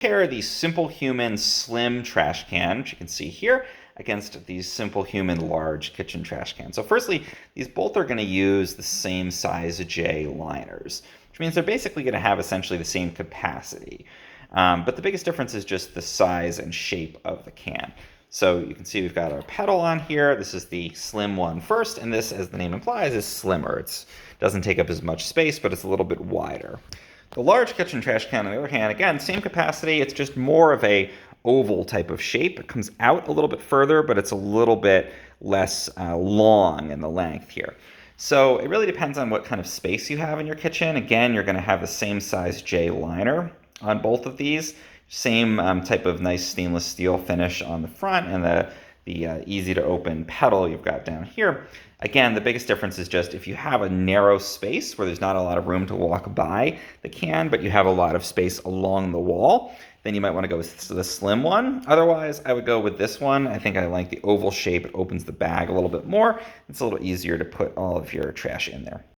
Compare the Simplehuman slim trash can, which you can see here, against the Simplehuman large kitchen trash can. So firstly, these both are going to use the same size J liners, which means they're basically going to have essentially the same capacity. But the biggest difference is just the size and shape of the can. So you can see we've got our pedal on here. This is the slim one first, and this, as the name implies, is slimmer. It doesn't take up as much space, but it's a little bit wider. The large kitchen trash can, on the other hand, again, same capacity. It's just more of a oval type of shape. It comes out a little bit further, but it's a little bit less long in the length here. So it really depends on what kind of space you have in your kitchen. Again, you're going to have the same size J liner on both of these. Same type of nice stainless steel finish on the front, and the easy to open pedal you've got down here. Again, the biggest difference is just if you have a narrow space where there's not a lot of room to walk by the can, but you have a lot of space along the wall, then you might want to go with the slim one. Otherwise, I would go with this one. I think I like the oval shape. It opens the bag a little bit more. It's a little easier to put all of your trash in there.